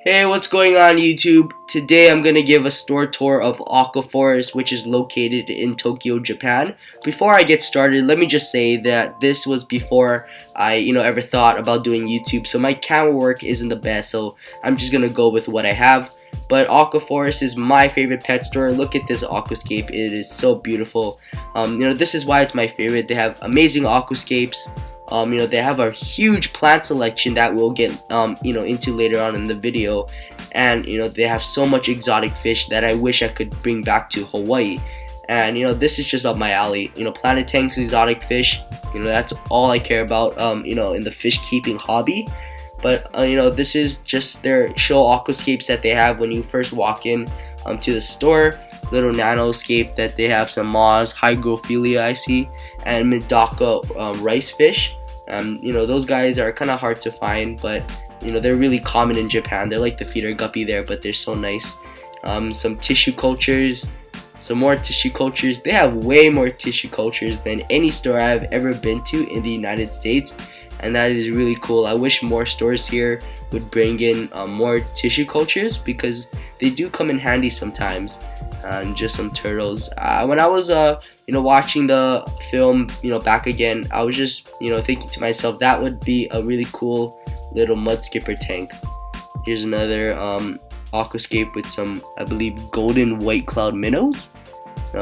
Hey, what's going on YouTube? Today I'm going to give a store tour of Aqua Forest, which is located in Tokyo, Japan. Before I get started, let me just say that this was before I ever thought about doing YouTube, so my camera work isn't the best, so I'm just going to go with what I have. But Aqua Forest is my favorite pet store. Look at this aquascape, it is so beautiful. This is why it's my favorite. They have amazing aquascapes. They have a huge plant selection that we'll get into later on in the video, and they have so much exotic fish that I wish I could bring back to Hawaii. And this is just up my alley. Planet Tank's exotic fish, that's all I care about in the fish keeping hobby. But this is just their show aquascapes that they have when you first walk in to the store. Little nanoscape that they have, some moths, hygrophilia I see, and Medaka rice fish. Those guys are kind of hard to find, but they're really common in Japan. They're like the feeder guppy there, but they're so nice. Some tissue cultures, some more tissue cultures. They have way more tissue cultures than any store I've ever been to in the United States, and that is really cool. I wish more stores here would bring in more tissue cultures, because they do come in handy sometimes. And just some turtles. When I was watching the film back again, I was just thinking to myself, that would be a really cool little Mudskipper tank. Here's another aquascape with some, I believe, golden white cloud minnows.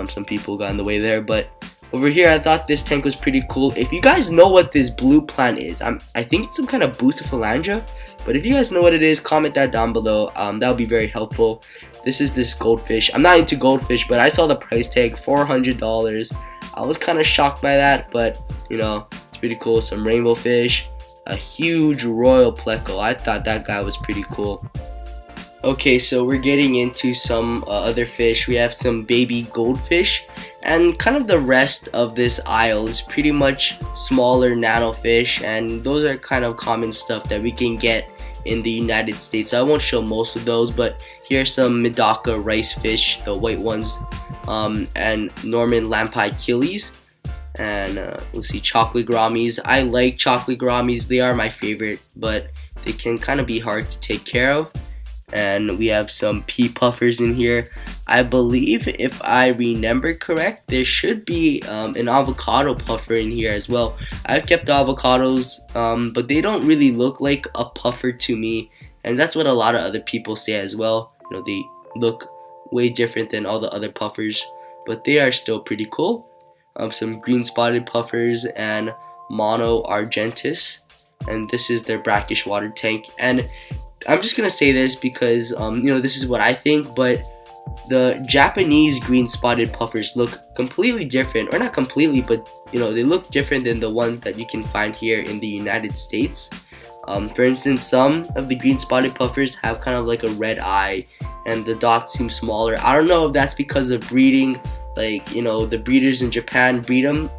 Some people got in the way there, but over here I thought this tank was pretty cool. If you guys know what this blue plant is, I think it's some kind of bucephalandra, but if you guys know what it is, comment that down below. That would be very helpful. This is this goldfish. I'm not into goldfish, but I saw the price tag, $400. I was kind of shocked by that, but it's pretty cool. Some rainbow fish, a huge royal pleco. I thought that guy was pretty cool. Okay, so we're getting into some other fish. We have some baby goldfish, and kind of the rest of this aisle is pretty much smaller nano fish, and those are kind of common stuff that we can get in the United States. I won't show most of those, but here's some Medaka rice fish, the white ones, and Norman lampi killies, and we'll see chocolate Gouramis. I like chocolate Gouramis, they are my favorite, but they can kind of be hard to take care of. And we have some pea puffers in here. I believe, if I remember correct, there should be an avocado puffer in here as well. I've kept avocados, but they don't really look like a puffer to me, and that's what a lot of other people say as well. They look way different than all the other puffers, but they are still pretty cool. Some green spotted puffers and Mono argentis, and this is their brackish water tank. And I'm just gonna say this because this is what I think, but the Japanese green spotted puffers look completely different, or not completely, but they look different than the ones that you can find here in the United States. For instance, some of the green spotted puffers have kind of like a red eye, and the dots seem smaller. I don't know if that's because of breeding, like the breeders in Japan breed them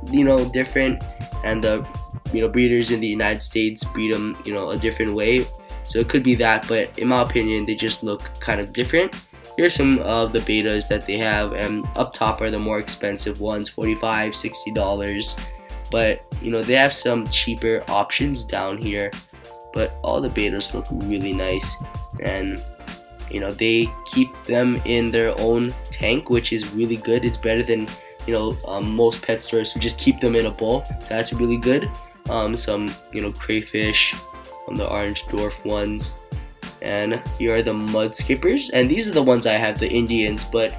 different, and the breeders in the United States breed them a different way. So it could be that, but in my opinion, they just look kind of different. Here's some of the betas that they have, and up top are the more expensive ones, $45, $60. But they have some cheaper options down here, but all the betas look really nice, and they keep them in their own tank, which is really good. It's better than most pet stores who just keep them in a bowl, so that's really good. Some crayfish on the orange dwarf ones, and here are the Mudskippers, and these are the ones I have, the Indians, but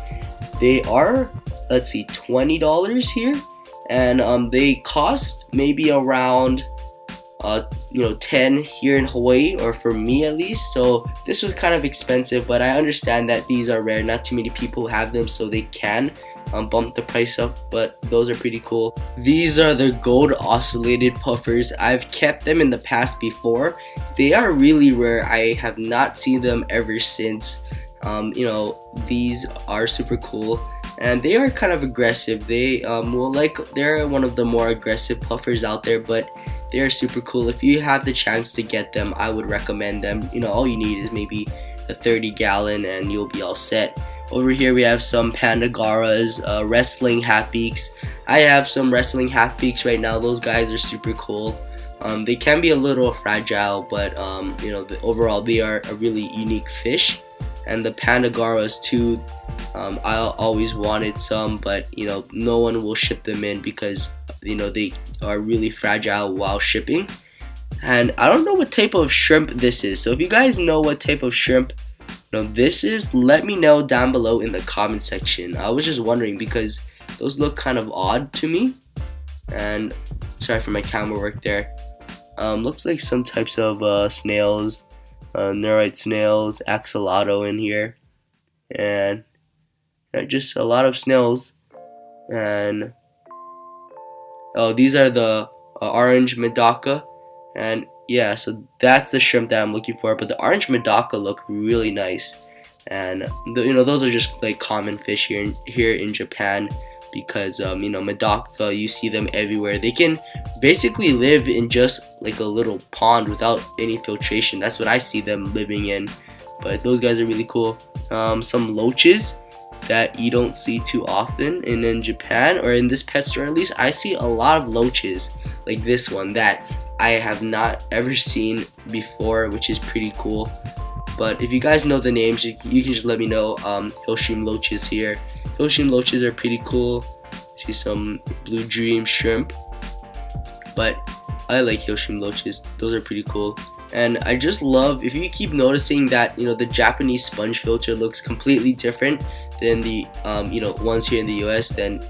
they are, let's see, $20 here, and they cost maybe around 10 here in Hawaii, or for me at least. So this was kind of expensive, but I understand that these are rare. Not too many people have them, so they can bump the price up, but those are pretty cool. These are the gold ocellated puffers. I've kept them in the past before. They are really rare. I have not seen them ever since. These are super cool, and they are kind of aggressive. They they're one of the more aggressive puffers out there, but they are super cool. If you have the chance to get them, I would recommend them. All you need is maybe a 30-gallon and you'll be all set. Over here we have some Pandagaras, wrestling half-beaks. I have some wrestling half-beaks right now. Those guys are super cool. They can be a little fragile, but overall they are a really unique fish. And the Pandagaras too, I always wanted some, but no one will ship them in because they are really fragile while shipping. And I don't know what type of shrimp this is, so if you guys know what type of shrimp this is, let me know down below in the comment section. I was just wondering because those look kind of odd to me. And sorry for my camera work there. Looks like some types of snails, neurite snails, axolotl in here, and just a lot of snails. And these are the orange Medaka, and yeah, so that's the shrimp that I'm looking for. But the orange Medaka look really nice, and those are just like common fish here in Japan. Because Medaka, you see them everywhere. They can basically live in just like a little pond without any filtration. That's what I see them living in. But those guys are really cool. Some loaches that you don't see too often in Japan, or in this pet store at least. I see a lot of loaches like this one that I have not ever seen before, which is pretty cool. But if you guys know the names, you can just let me know. Hillshrimp loaches here. Hillshrimp loaches are pretty cool. See some blue dream shrimp. But I like Hillshrimp loaches. Those are pretty cool. And I just love, if you keep noticing that the Japanese sponge filter looks completely different than the ones here in the US, then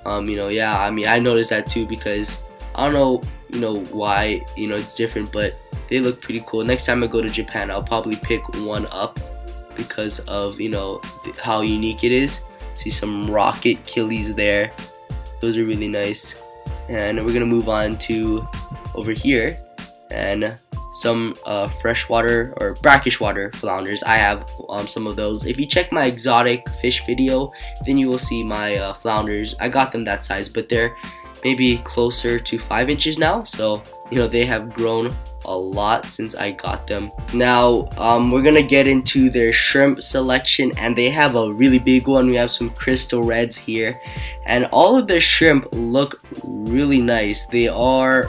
yeah, I mean I noticed that too, because I don't know why it's different, but they look pretty cool. Next time I go to Japan, I'll probably pick one up because of how unique it is. See some rocket killies there. Those are really nice. And we're gonna move on to over here, and some freshwater or brackish water flounders. I have some of those. If you check my exotic fish video, then you will see my flounders. I got them that size, but they're maybe closer to 5 inches now, so they have grown a lot since I got them. Now we're gonna get into their shrimp selection, and they have a really big one. We have some crystal reds here, and all of their shrimp look really nice. They are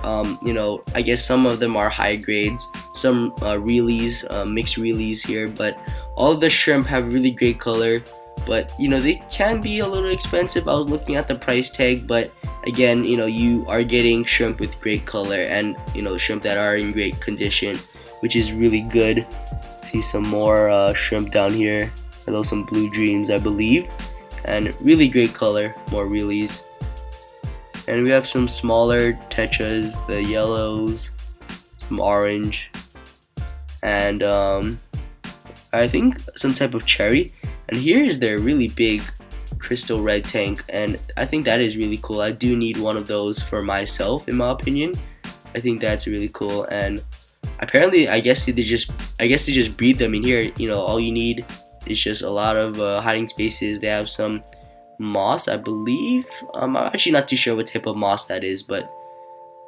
I guess some of them are high grades, some reelies, mixed reelies here, but all of the shrimp have really great color. But they can be a little expensive. I was looking at the price tag, but again, you are getting shrimp with great color, and shrimp that are in great condition, which is really good. See some more shrimp down here. Those some blue dreams, I believe, and really great color. More reelies, and we have some smaller tetras, the yellows, some orange, and I think some type of cherry. And here is their really big crystal red tank, and I think that is really cool. I do need one of those for myself, in my opinion. I think that's really cool. And apparently, I guess they just breed them in here. All you need is just a lot of hiding spaces. They have some moss, I believe. I'm actually not too sure what type of moss that is, but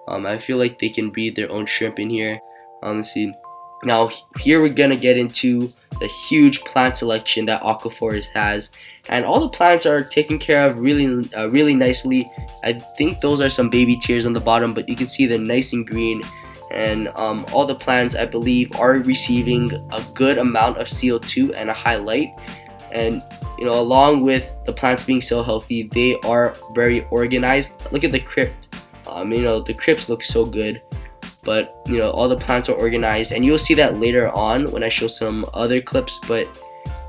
I feel like they can breed their own shrimp in here. Let's see. Now here we're gonna get into the huge plant selection that Aquaforest has, and all the plants are taken care of really nicely. I think those are some baby tears on the bottom, but you can see they're nice and green, and all the plants, I believe, are receiving a good amount of CO2 and a high light. And along with the plants being so healthy, they are very organized. Look at the crypt. The crypts look so good. But all the plants are organized, and you'll see that later on when I show some other clips. But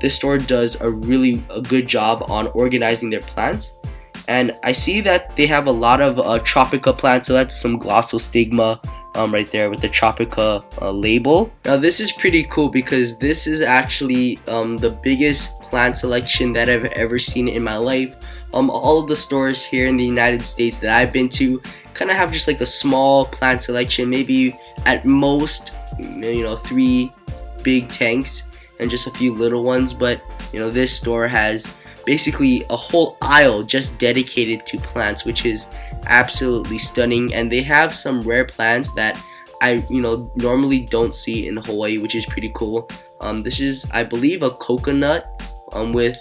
this store does a good job on organizing their plants. And I see that they have a lot of Tropica plants, so that's some Glossostigma right there with the Tropica label. Now this is pretty cool because this is actually the biggest plant selection that I've ever seen in my life. All of the stores here in the United States that I've been to kind of have just like a small plant selection, maybe at most 3 big tanks and just a few little ones. But this store has basically a whole aisle just dedicated to plants, which is absolutely stunning. And they have some rare plants that I normally don't see in Hawaii, which is pretty cool. This is, I believe, a coconut with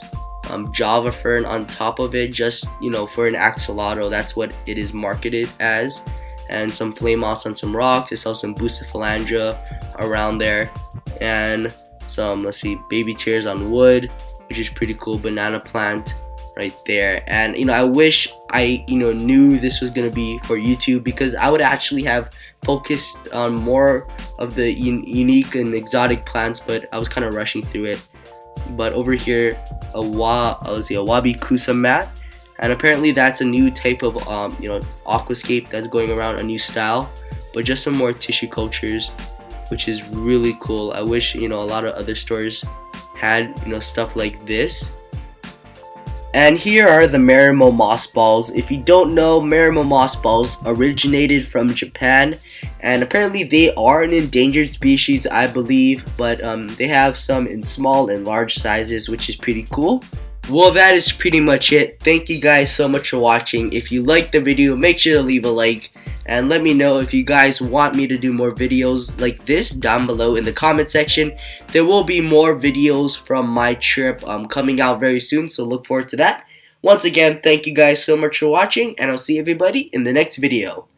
Java fern on top of it, just for an axolotl. That's what it is marketed as. and some flame moss on some rocks. I saw some bucephalandra around there, and some, let's see, baby tears on wood, which is pretty cool. Banana plant right there. And I wish I knew this was gonna be for YouTube, because I would actually have focused on more of the unique and exotic plants, but I was kind of rushing through it. But over here, a wabi kusa mat, and apparently that's a new type of aquascape that's going around, a new style. But just some more tissue cultures, which is really cool. I wish a lot of other stores had stuff like this. And here are the Marimo moss balls. If you don't know, Marimo moss balls originated from Japan, and apparently they are an endangered species, I believe, but they have some in small and large sizes, which is pretty cool. Well, that is pretty much it. Thank you guys so much for watching. If you liked the video, make sure to leave a like, and let me know if you guys want me to do more videos like this down below in the comment section. There will be more videos from my trip coming out very soon, so look forward to that. Once again, thank you guys so much for watching, and I'll see everybody in the next video.